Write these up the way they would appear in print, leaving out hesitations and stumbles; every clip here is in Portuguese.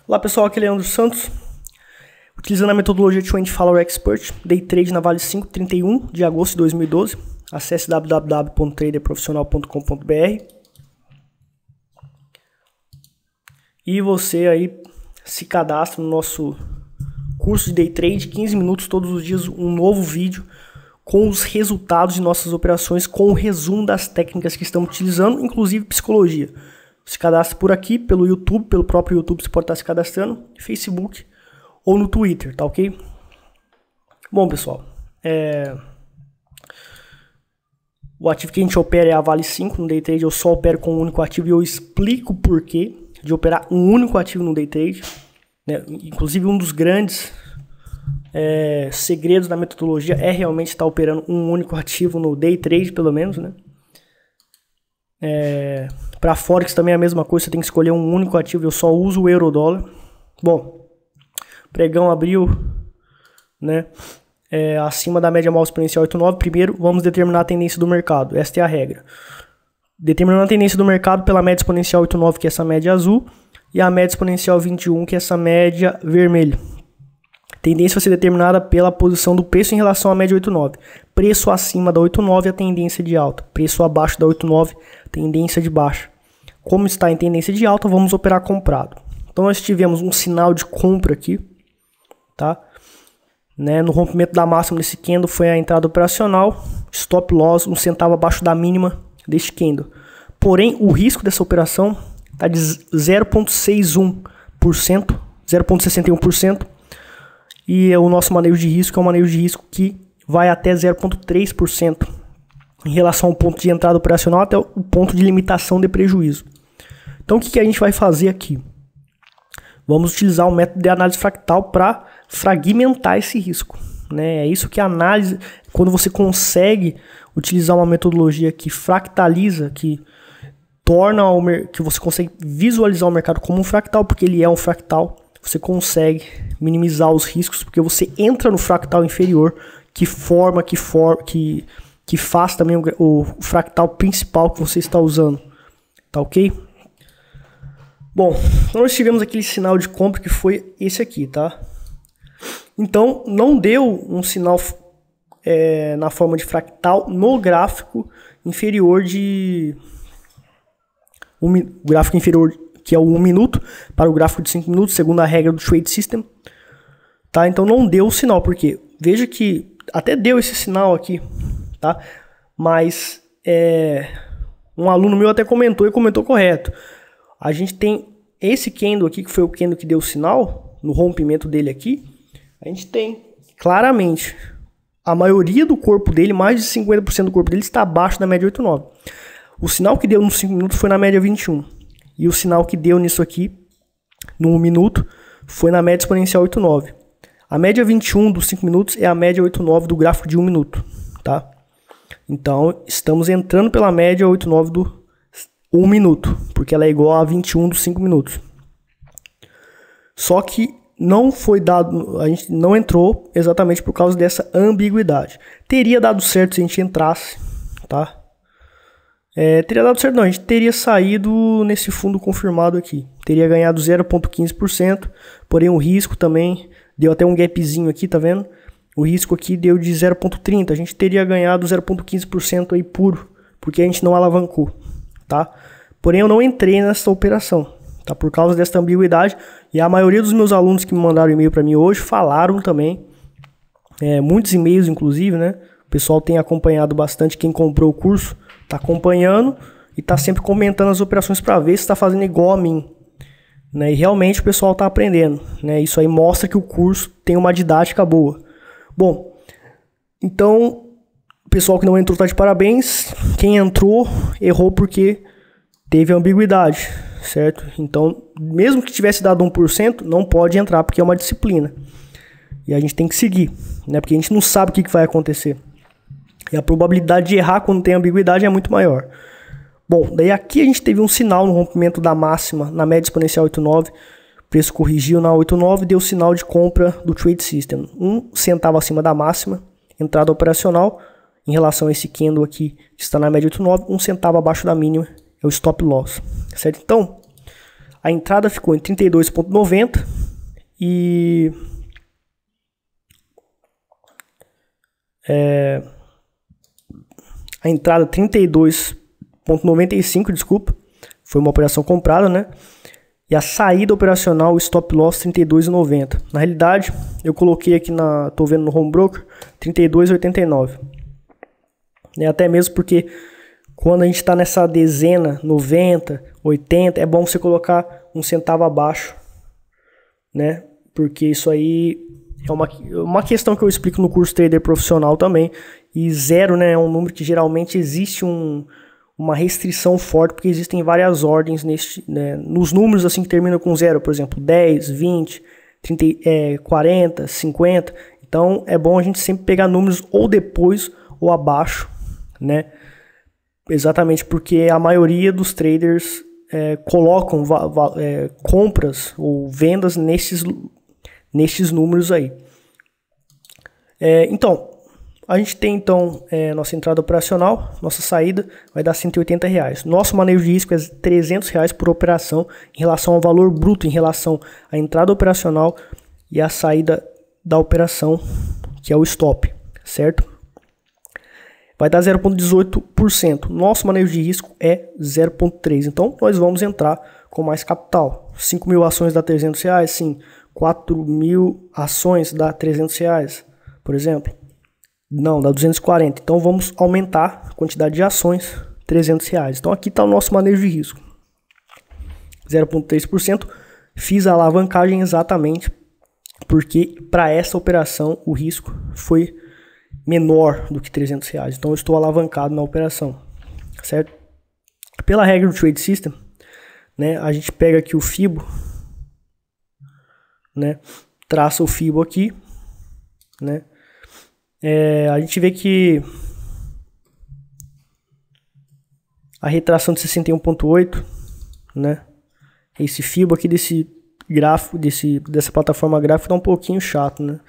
Olá pessoal, aqui é Leandro Santos, utilizando a metodologia 24 Hour Expert, Day Trade na Vale 5, 31 de agosto de 2012. Acesse www.traderprofissional.com.br e você aí se cadastra no nosso curso de Day Trade, 15 minutos todos os dias, um novo vídeo com os resultados de nossas operações, com o resumo das técnicas que estamos utilizando, inclusive psicologia. Se cadastre por aqui, pelo YouTube, pelo próprio YouTube você pode estar se cadastrando, Facebook ou no Twitter, tá ok? Bom pessoal, o ativo que a gente opera é a Vale 5 no Day Trade. Eu só opero com um único ativo e eu explico o porquê de operar um único ativo no Day Trade, né? Inclusive um dos grandes segredos da metodologia é realmente estar operando um único ativo no Day Trade, pelo menos, né? Para Forex também é a mesma coisa, você tem que escolher um único ativo. Eu só uso o euro-dólar. Bom, pregão abriu, né, acima da média móvel exponencial 8,9. Primeiro, vamos determinar a tendência do mercado. Esta é a regra. Determinando a tendência do mercado pela média exponencial 8,9, que é essa média azul, e a média exponencial 21, que é essa média vermelha. Tendência vai ser determinada pela posição do preço em relação à média 8,9. Preço acima da 8,9 é a tendência de alta. Preço abaixo da 8,9, tendência de baixa. Como está em tendência de alta, vamos operar comprado. Então nós tivemos um sinal de compra aqui, tá? Né? No rompimento da máxima desse candle foi a entrada operacional, stop loss 1 centavo abaixo da mínima deste candle. Porém, o risco dessa operação está de 0,61%, 0,61%. E o nosso manejo de risco é um manejo de risco que vai até 0,3% em relação ao ponto de entrada operacional até o ponto de limitação de prejuízo. Então o que a gente vai fazer aqui? Vamos utilizar o método de análise fractal para fragmentar esse risco, né? É isso que a análise, quando você consegue utilizar uma metodologia que fractaliza, que torna que você consegue visualizar o mercado como um fractal, porque ele é um fractal. Você consegue minimizar os riscos, porque você entra no fractal inferior, que faz também o fractal principal que você está usando. Tá ok? Bom, então nós tivemos aquele sinal de compra que foi esse aqui, tá? Então, não deu um sinal na forma de fractal no gráfico inferior de... O gráfico inferior, que é o 1 minuto, para o gráfico de 5 minutos, segundo a regra do Trade System. Tá? Então não deu o sinal, porque veja que até deu esse sinal aqui, tá? Mas um aluno meu até comentou e comentou correto. A gente tem esse candle aqui, que foi o candle que deu o sinal, no rompimento dele aqui, a gente tem claramente a maioria do corpo dele, mais de 50% do corpo dele está abaixo da média 8,9. O sinal que deu nos 5 minutos foi na média 21. E o sinal que deu nisso aqui, no 1 minuto, foi na média exponencial 8,9. A média 21 dos 5 minutos é a média 8,9 do gráfico de 1 minuto, tá? Então, estamos entrando pela média 8,9 do 1 minuto, porque ela é igual a 21 dos 5 minutos. Só que não foi dado, a gente não entrou exatamente por causa dessa ambiguidade. Teria dado certo se a gente entrasse, tá? Teria dado certo não, a gente teria saído nesse fundo confirmado aqui. Teria ganhado 0,15%, porém o risco também deu até um gapzinho aqui, tá vendo? O risco aqui deu de 0,30%, a gente teria ganhado 0,15% aí puro, porque a gente não alavancou, tá? Porém eu não entrei nessa operação, tá? Por causa dessa ambiguidade, e a maioria dos meus alunos que me mandaram e-mail para mim hoje falaram também, muitos e-mails inclusive, né? O pessoal tem acompanhado bastante, quem comprou o curso está acompanhando e está sempre comentando as operações para ver se está fazendo igual a mim, né? E realmente o pessoal está aprendendo, né? Isso aí mostra que o curso tem uma didática boa. Bom, então o pessoal que não entrou está de parabéns. Quem entrou errou porque teve ambiguidade, certo? Então, mesmo que tivesse dado 1%, não pode entrar porque é uma disciplina. E a gente tem que seguir, né? Porque a gente não sabe o que vai acontecer. E a probabilidade de errar quando tem ambiguidade é muito maior. Bom, daí aqui a gente teve um sinal no rompimento da máxima na média exponencial 8,9. O preço corrigiu na 8,9 e deu sinal de compra do Trade System. 1 centavo acima da máxima, entrada operacional. Em relação a esse candle aqui, que está na média 8,9, 1 centavo abaixo da mínima, é o stop loss. Certo? Então, A entrada ficou em 32,90 e a entrada 32,95, desculpa, foi uma operação comprada, né? E a saída operacional, o stop loss 32,90. Na realidade, eu coloquei aqui tô vendo no home broker 32,89. Né? Até mesmo porque quando a gente está nessa dezena 90, 80, é bom você colocar um centavo abaixo, né? Porque isso aí é uma questão que eu explico no curso Trader Profissional também. E zero, né, é um número que geralmente existe uma restrição forte, porque existem várias ordens né, nos números assim que terminam com zero, por exemplo, 10, 20, 30, 40, 50. Então é bom a gente sempre pegar números ou depois ou abaixo, né? Exatamente porque a maioria dos traders colocam compras ou vendas nesses números aí. Então, a gente tem nossa entrada operacional, nossa saída vai dar R$180. Nosso manejo de risco é R$300 por operação em relação ao valor bruto, em relação à entrada operacional e à saída da operação, que é o stop, certo? Vai dar 0,18%. Nosso manejo de risco é 0,3%. Então, nós vamos entrar com mais capital. 5 mil ações dá R$300, sim. 4 mil ações dá R$300, por exemplo. Não, dá 240. Então, vamos aumentar a quantidade de ações, R$300. Então, aqui está o nosso manejo de risco. 0,3%. Fiz a alavancagem exatamente porque para essa operação o risco foi menor do que R$300. Então eu estou alavancado na operação, certo? Pela regra do Trade System, né, a gente pega aqui o FIBO, né, traça o FIBO aqui, né, a gente vê que a retração de 61,8, né, esse FIBO aqui desse gráfico, dessa plataforma gráfica tá um pouquinho chato, né?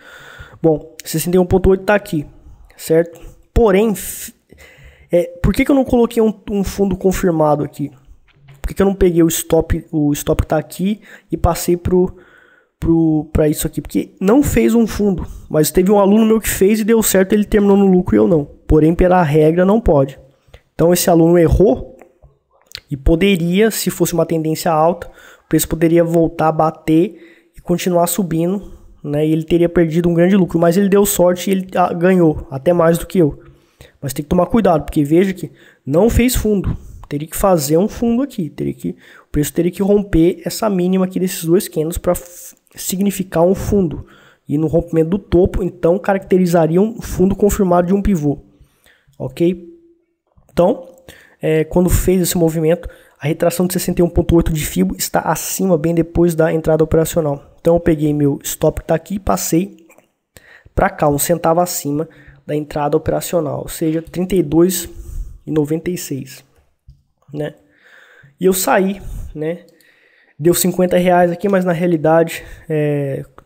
Bom, 61,8 tá aqui, certo? Porém, por que eu não coloquei um fundo confirmado aqui? Por que eu não peguei o stop que tá aqui e passei para isso aqui? Porque não fez um fundo, mas teve um aluno meu que fez e deu certo, ele terminou no lucro e eu não. Porém, pela regra, não pode. Então, esse aluno errou e poderia, se fosse uma tendência alta, o preço poderia voltar a bater e continuar subindo, né, e ele teria perdido um grande lucro, mas ele deu sorte e ele ganhou, até mais do que eu. Mas tem que tomar cuidado, porque veja que não fez fundo, teria que fazer um fundo aqui, o preço teria que romper essa mínima aqui desses dois candles para significar um fundo. E no rompimento do topo, então caracterizaria um fundo confirmado de um pivô, ok? Então, quando fez esse movimento, a retração de 61,8 de FIBO está acima, bem depois da entrada operacional. Então eu peguei meu stop que tá aqui e passei para cá, um centavo acima da entrada operacional, ou seja, R$ 32,96, né? E eu saí, né? Deu R$50 aqui, mas na realidade,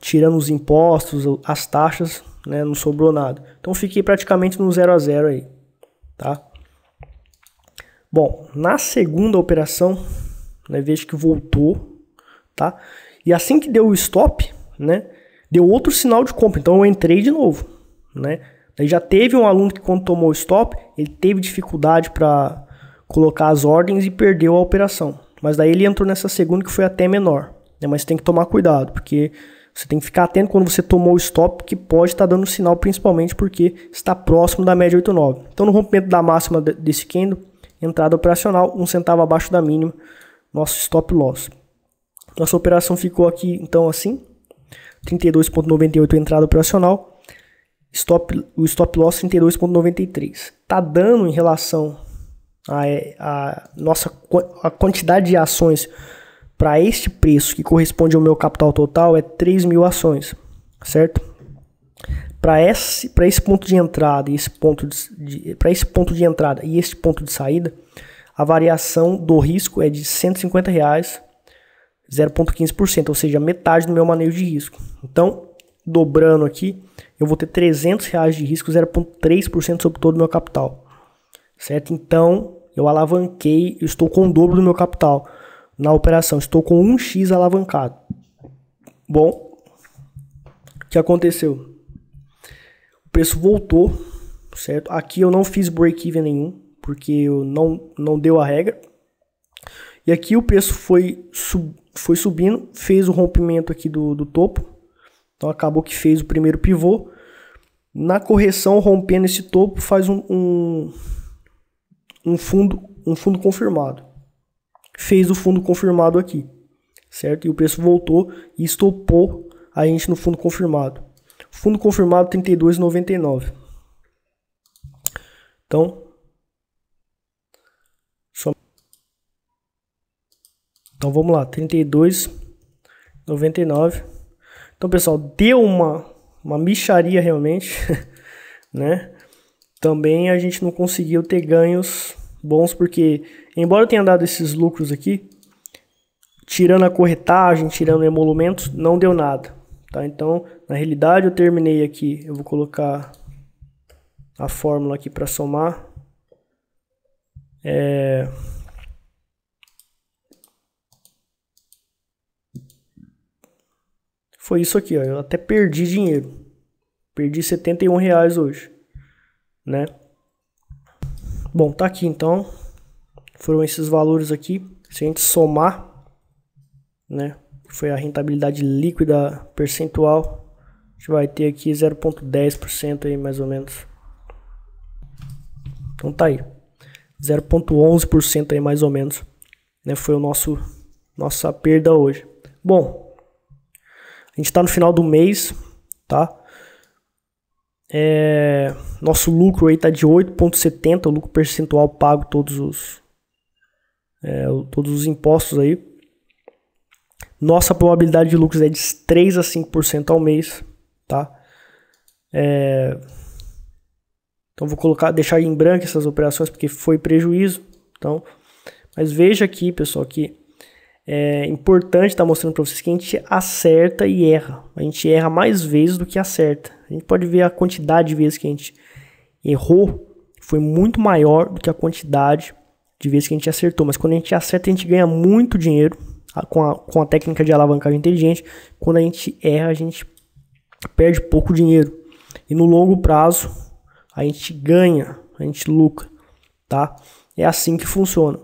tirando os impostos, as taxas, né, não sobrou nada. Então fiquei praticamente no 0 a 0 aí, tá? Bom, na segunda operação, né, vejo que voltou, tá? E assim que deu o stop, né, deu outro sinal de compra. Então eu entrei de novo, né? Daí já teve um aluno que quando tomou o stop, ele teve dificuldade para colocar as ordens e perdeu a operação. Mas daí ele entrou nessa segunda que foi até menor, né? Mas tem que tomar cuidado, porque você tem que ficar atento quando você tomou o stop, que pode estar dando sinal, principalmente porque está próximo da média 8,9. Então no rompimento da máxima desse candle, entrada operacional, um centavo abaixo da mínima, nosso stop loss. Nossa operação ficou aqui, então, assim, 32,98 entrada operacional, o stop loss 32,93. Tá dando em relação a quantidade de ações para este preço, que corresponde ao meu capital total, é 3 mil ações, certo? Para esse ponto de entrada e esse ponto de saída, a variação do risco é de R$150, 0,15%, ou seja, metade do meu manejo de risco. Então, dobrando aqui, eu vou ter R$300 de risco, 0,3% sobre todo o meu capital, certo? Então, eu alavanquei, eu estou com o dobro do meu capital. na operação. Estou com 1x alavancado. Bom, o que aconteceu? O preço voltou, certo? Aqui eu não fiz break-even nenhum, porque eu não deu a regra. E aqui o preço foi subindo, fez o rompimento aqui do topo. Então acabou que fez o primeiro pivô. Na correção, rompendo esse topo, faz um fundo confirmado. Fez o fundo confirmado aqui, certo? E o preço voltou e estopou a gente no fundo confirmado. Fundo confirmado 32,99. Então vamos lá, 32,99. Então, pessoal, deu uma mixaria realmente, né? Também a gente não conseguiu ter ganhos bons, porque embora eu tenha dado esses lucros aqui, tirando a corretagem, tirando emolumentos, não deu nada, tá? Então, na realidade, eu terminei aqui, eu vou colocar a fórmula aqui para somar. Foi isso aqui, ó. Eu até perdi dinheiro. Perdi R$71 hoje, né? Bom, tá aqui então. Foram esses valores aqui. Se a gente somar, né? Foi a rentabilidade líquida percentual. A gente vai ter aqui 0,10% aí, mais ou menos. Então tá aí. 0,11% aí, mais ou menos, né? Foi nossa perda hoje. Bom, a gente está no final do mês, tá? Nosso lucro aí tá de 8,70, o lucro percentual pago todos os impostos aí. Nossa probabilidade de lucros é de 3 a 5% ao mês, tá? Então vou deixar em branco essas operações porque foi prejuízo. Então, mas veja aqui, pessoal, que é importante estar mostrando para vocês que a gente acerta e erra. A gente erra mais vezes do que acerta. A gente pode ver a quantidade de vezes que a gente errou foi muito maior do que a quantidade de vezes que a gente acertou. Mas quando a gente acerta, a gente ganha muito dinheiro com a técnica de alavancagem inteligente. Quando a gente erra, a gente perde pouco dinheiro. E no longo prazo, a gente ganha, a gente lucra, tá? É assim que funciona.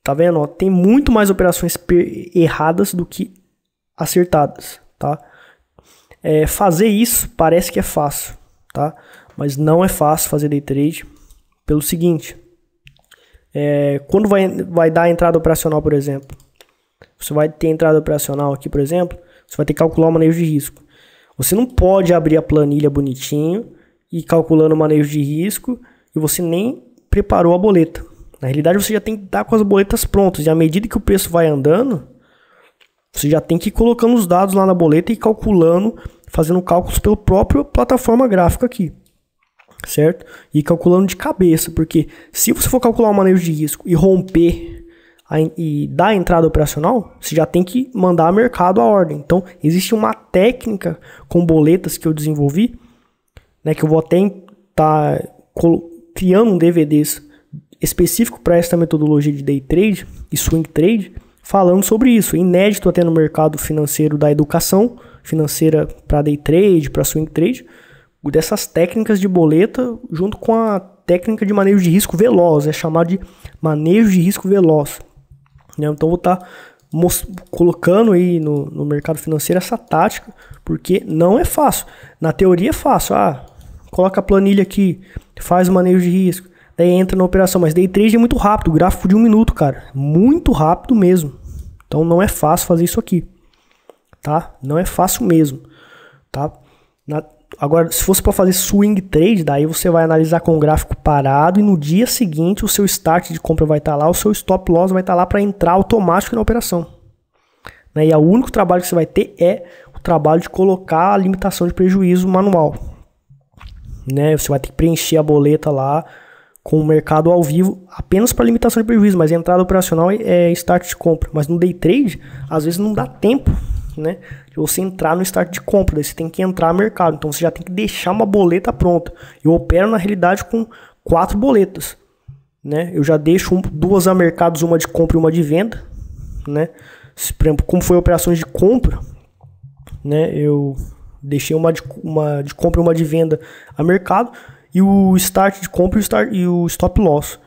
Tá vendo? Ó, tem muito mais operações erradas do que acertadas, tá? Fazer isso parece que é fácil, tá? Mas não é fácil fazer day trade pelo seguinte. Quando vai dar a entrada operacional, por exemplo, você vai ter entrada operacional aqui, por exemplo, você vai ter que calcular o manejo de risco. Você não pode abrir a planilha bonitinho e ir calculando o manejo de risco e você nem preparou a boleta. Na realidade, você já tem que estar com as boletas prontas. E à medida que o preço vai andando, você já tem que ir colocando os dados lá na boleta e calculando, fazendo cálculos pela própria plataforma gráfica aqui, certo? E calculando de cabeça, porque se você for calcular o manejo de risco e romper e dar a entrada operacional, você já tem que mandar ao mercado a ordem. Então, existe uma técnica com boletas que eu desenvolvi, né, que eu vou até estar criando um DVDs específico para essa metodologia de day trade e swing trade, falando sobre isso. Inédito até no mercado financeiro da educação financeira para day trade, para swing trade, dessas técnicas de boleta junto com a técnica de manejo de risco veloz, é chamado de manejo de risco veloz. Então vou estar colocando aí no mercado financeiro essa tática, porque não é fácil. Na teoria é fácil, coloca a planilha aqui, faz o manejo de risco, daí entra na operação, mas day trade é muito rápido, gráfico de 1 minuto, cara, muito rápido mesmo. Então não é fácil fazer isso aqui, tá? Não é fácil mesmo, tá? Agora, se fosse para fazer swing trade, daí você vai analisar com o gráfico parado e no dia seguinte o seu start de compra vai estar lá, o seu stop loss vai estar lá para entrar automático na operação. E o único trabalho que você vai ter é o trabalho de colocar a limitação de prejuízo manual. Você vai ter que preencher a boleta lá com o mercado ao vivo apenas para limitação de prejuízo, mas a entrada operacional é start de compra. Mas no day trade, às vezes não dá tempo, de você entrar no start de compra, daí você tem que entrar no mercado, então você já tem que deixar uma boleta pronta. Eu opero na realidade com 4 boletas, eu já deixo 2 a mercados, uma de compra e uma de venda, né? Por exemplo, como foi operações de compra, né? Eu deixei uma de compra e uma de venda a mercado, e o start de compra e o stop loss.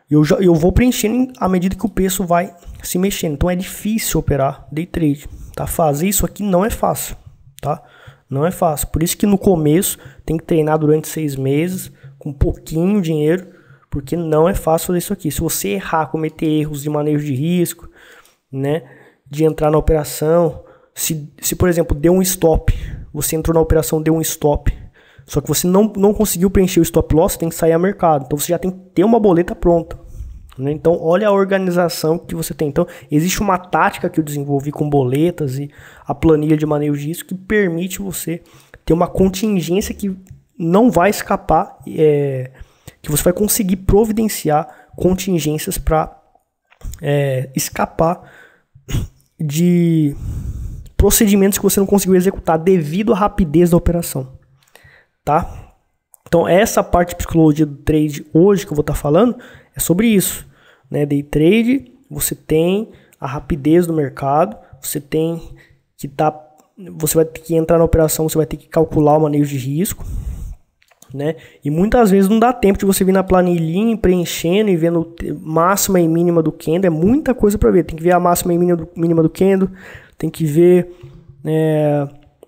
Eu vou preenchendo à medida que o preço vai se mexendo. Então é difícil operar day trade, tá? Fazer isso aqui não é fácil, tá? Não é fácil. Por isso que no começo tem que treinar durante 6 meses, com pouquinho dinheiro, porque não é fácil fazer isso aqui. Se você errar, cometer erros de manejo de risco, né, de entrar na operação, se por exemplo, deu um stop, você entrou na operação, deu um stop, só que você não conseguiu preencher o stop loss, você tem que sair a mercado. Então você já tem que ter uma boleta pronta, né? Então olha a organização que você tem. Então existe uma tática que eu desenvolvi com boletas e a planilha de manejo de risco que permite você ter uma contingência que não vai escapar, que você vai conseguir providenciar contingências para escapar de procedimentos que você não conseguiu executar devido à rapidez da operação, tá? Então essa parte de psicologia do trade hoje que eu vou estar falando é sobre isso, né? Day trade, você tem a rapidez do mercado, você vai ter que entrar na operação, você vai ter que calcular o manejo de risco, né? E muitas vezes não dá tempo de você vir na planilhinha preenchendo e vendo máxima e mínima do candle. É muita coisa para ver. Tem que ver a máxima e mínima do candle, tem que ver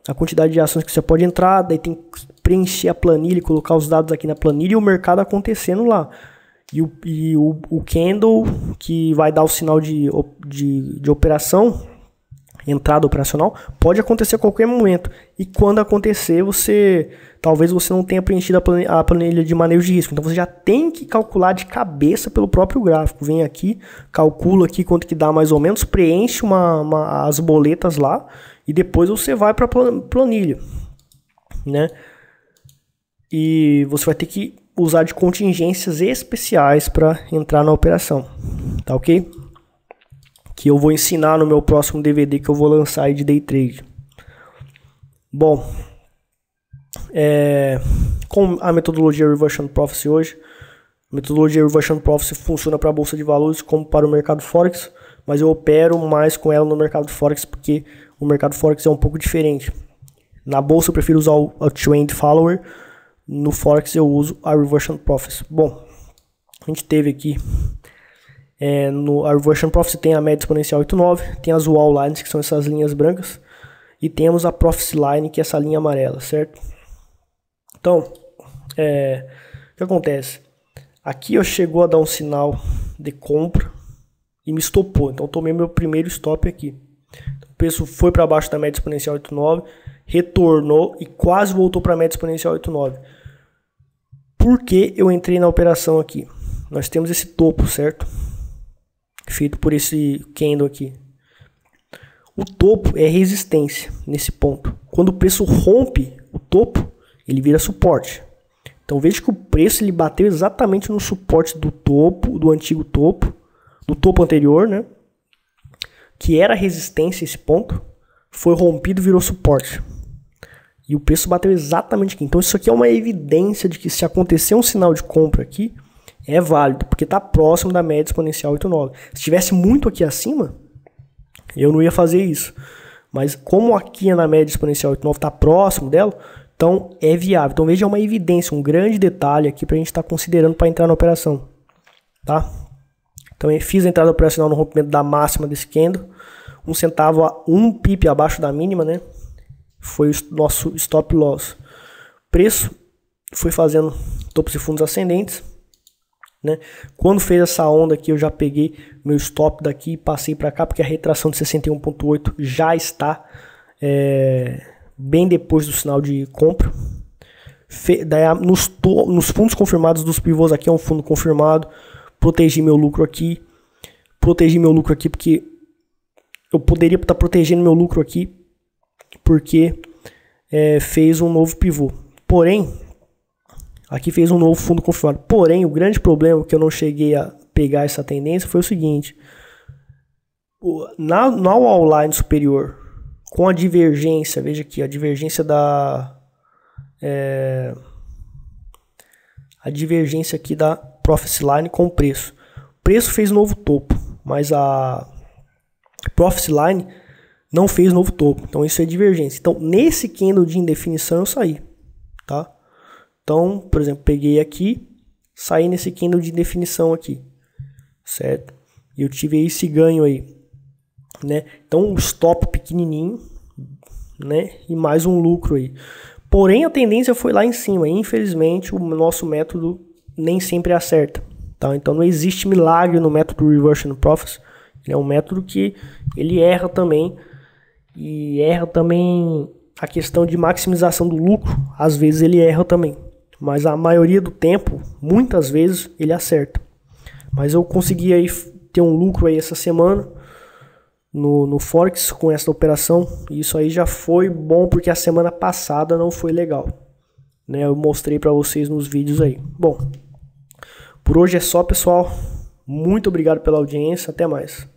a quantidade de ações que você pode entrar, daí tem que preencher a planilha e colocar os dados aqui na planilha e o mercado acontecendo lá. E o candle que vai dar o sinal de operação, entrada operacional, pode acontecer a qualquer momento. E quando acontecer, talvez você não tenha preenchido a planilha de manejo de risco. Então você já tem que calcular de cabeça pelo próprio gráfico. Vem aqui, calcula aqui quanto que dá mais ou menos, preenche as boletas lá e depois você vai para a planilha, né? E você vai ter que usar de contingências especiais para entrar na operação, tá ok? Que eu vou ensinar no meu próximo DVD que eu vou lançar aí de day trade. Bom, com a metodologia Reversion Prophecy hoje, a metodologia Reversion Prophecy funciona para a bolsa de valores como para o mercado Forex, mas eu opero mais com ela no mercado Forex porque o mercado Forex é um pouco diferente. Na bolsa eu prefiro usar o Trend Follower, no Forex eu uso a Reversion Prophecy. Bom, a gente teve aqui a Reversion Prophecy tem a média exponencial 8,9, tem as wall lines que são essas linhas brancas e temos a Prophecy Line que é essa linha amarela, certo? Então, o que acontece? Aqui eu chegou a dar um sinal de compra e me estopou, então eu tomei meu primeiro stop aqui. Então, o preço foi para baixo da média exponencial 8,9, retornou e quase voltou para a média exponencial 8,9. Por que eu entrei na operação aqui? Nós temos esse topo, certo? Feito por esse candle aqui. O topo é resistência nesse ponto. Quando o preço rompe o topo, ele vira suporte. Então veja que o preço ele bateu exatamente no suporte do topo, do antigo topo, do topo anterior, né? Que era resistência esse ponto, foi rompido e virou suporte. E o preço bateu exatamente aqui. Então isso aqui é uma evidência de que se acontecer um sinal de compra aqui, é válido, porque está próximo da média exponencial 8,9. Se estivesse muito aqui acima, eu não ia fazer isso. Mas como aqui na média exponencial 8,9 está próximo dela, então é viável. Então veja, é uma evidência, um grande detalhe aqui para a gente estar considerando para entrar na operação. Tá? Então eu fiz a entrada operacional no rompimento da máxima desse candle. 1 centavo, 1 pip abaixo da mínima, né? Foi o nosso stop loss. Preço foi fazendo topos e fundos ascendentes, né? Quando fez essa onda aqui, eu já peguei meu stop daqui e passei para cá, porque a retração de 61,8 já está bem depois do sinal de compra. Daí, nos fundos confirmados dos pivôs aqui é um fundo confirmado. Protegi meu lucro aqui. Porque eu poderia estar protegendo meu lucro aqui porque fez um novo pivô. Porém, aqui fez um novo fundo confirmado. Porém, o grande problema que eu não cheguei a pegar essa tendência foi o seguinte. Na wall line superior, com a divergência, veja aqui, a divergência a divergência aqui da Prophecy Line com o preço. O preço fez novo topo, mas a Profit Line não fez novo topo, então isso é divergência. Então nesse candle de indefinição eu saí, tá? Então, por exemplo, peguei aqui, saí nesse candle de indefinição aqui, certo? E eu tive esse ganho aí, né? Então, um stop pequenininho, né? E mais um lucro aí. Porém, a tendência foi lá em cima. Infelizmente, o nosso método nem sempre acerta, tá? Então, não existe milagre no método Reversion Profits. Ele é um método que ele erra também. E erra também a questão de maximização do lucro. Às vezes ele erra também. Mas a maioria do tempo, muitas vezes, ele acerta. Mas eu consegui aí ter um lucro aí essa semana no Forex com essa operação. E isso aí já foi bom porque a semana passada não foi legal, né? Eu mostrei para vocês nos vídeos aí. Bom, por hoje é só, pessoal. Muito obrigado pela audiência. Até mais.